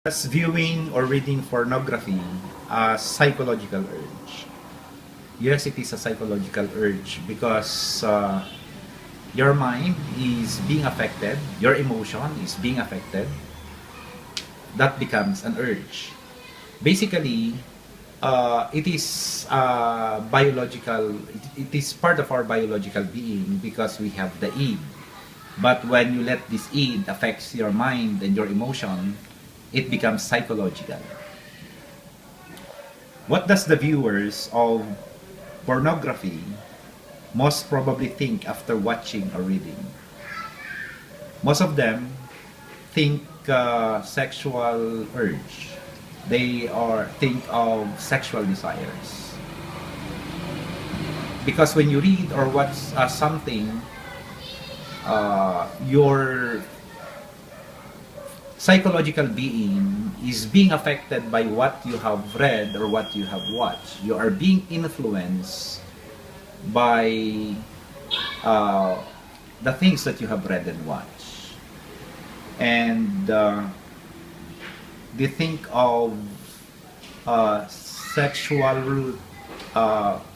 As viewing or reading pornography a psychological urge? Yes, it is a psychological urge because your mind is being affected, your emotion is being affected. That becomes an urge. Basically, it is biological. It is part of our biological being because we have the id. But when you let this id affects your mind and your emotion, it becomes psychological. What does the viewers of pornography most probably think after watching or reading? Most of them think sexual urge. They are think of sexual desires. Because when you read or watch something, your psychological being is being affected by what you have read or what you have watched. You are being influenced by the things that you have read and watched. And they think of sexual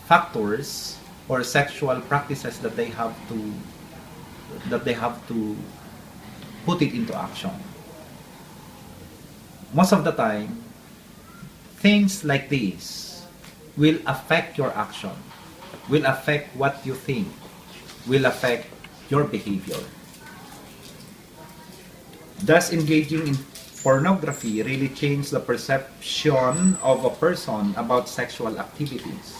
factors or sexual practices that they have to put it into action. Most of the time, things like this will affect your action, will affect what you think, will affect your behavior. Thus, engaging in pornography really changes the perception of a person about sexual activities.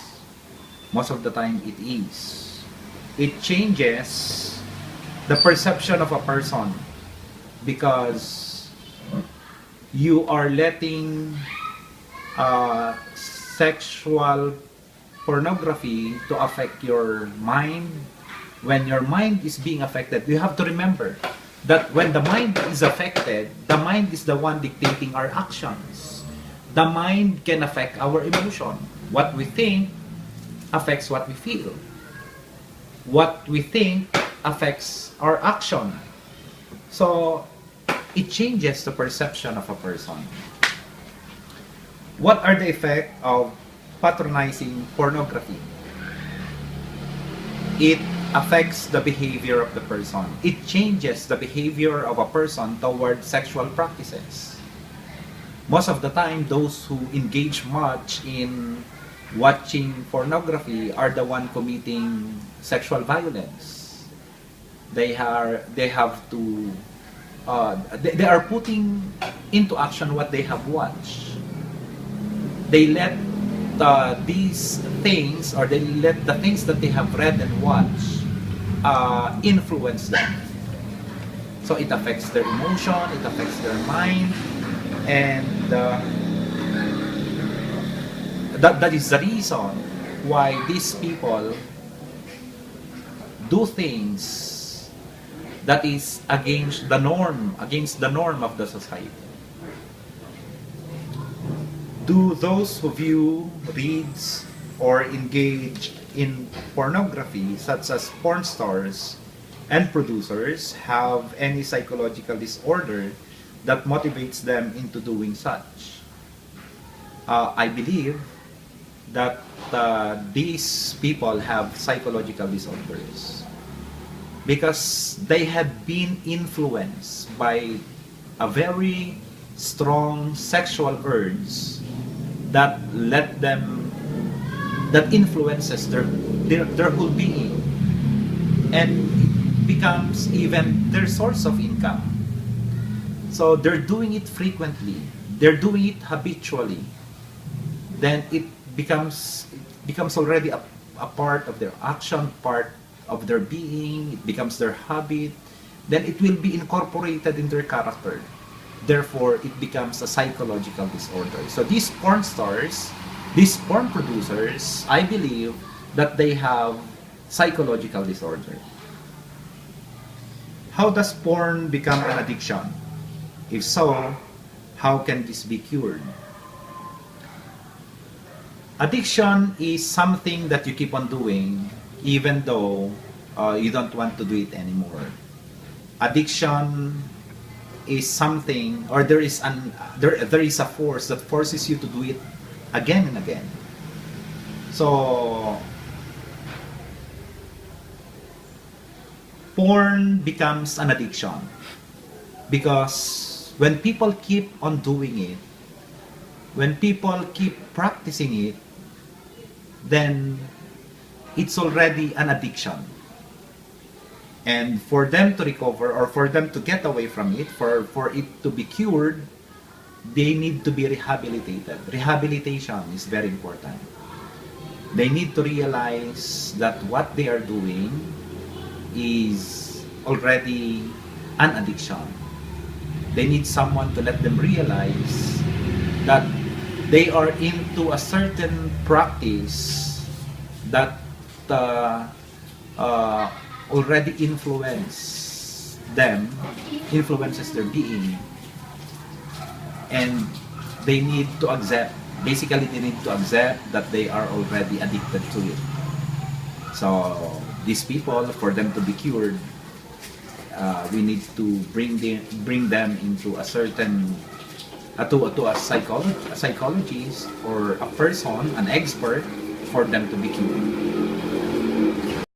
Most of the time, it is. It changes the perception of a person because you are letting sexual pornography to affect your mind. When your mind is being affected, you have to remember that when the mind is affected, the mind is the one dictating our actions. The mind can affect our emotion. What we think affects what we feel. What we think affects our action. So it changes the perception of a person. What are the effects of patronizing pornography? It affects the behavior of the person. It changes the behavior of a person toward sexual practices. Most of the time, those who engage much in watching pornography are the one committing sexual violence. They have to they are putting into action what they have watched. They let these things, or they let the things that they have read and watched influence them. So it affects their emotion, it affects their mind, and that is the reason why these people do things that is against the norm of the society. Do those who view, reads, or engage in pornography, such as porn stars and producers, have any psychological disorder that motivates them into doing such? I believe that these people have psychological disorders because they have been influenced by a very strong sexual urge that influences their whole being, and it becomes even their source of income. So they're doing it frequently, they're doing it habitually, then it becomes already a part of their action, part of their being, it becomes their habit, then it will be incorporated in their character. Therefore, it becomes a psychological disorder. So these porn stars, these porn producers, I believe that they have psychological disorder. How does porn become an addiction? If so, how can this be cured? Addiction is something that you keep on doing even though you don't want to do it anymore. Addiction is something, or there is a force that forces you to do it again and again. So porn becomes an addiction because when people keep on doing it, when people keep practicing it, then it's already an addiction. And for them to recover, or for them to get away from it, for it to be cured, they need to be rehabilitated. Rehabilitation is very important. They need to realize that what they are doing is already an addiction. They need someone to let them realize that they are into a certain practice that already influences their being, and they need to accept, basically they need to accept that they are already addicted to it. So these people, for them to be cured, we need to bring them into a certain to a psychologist or a person, an expert, for them to be cured.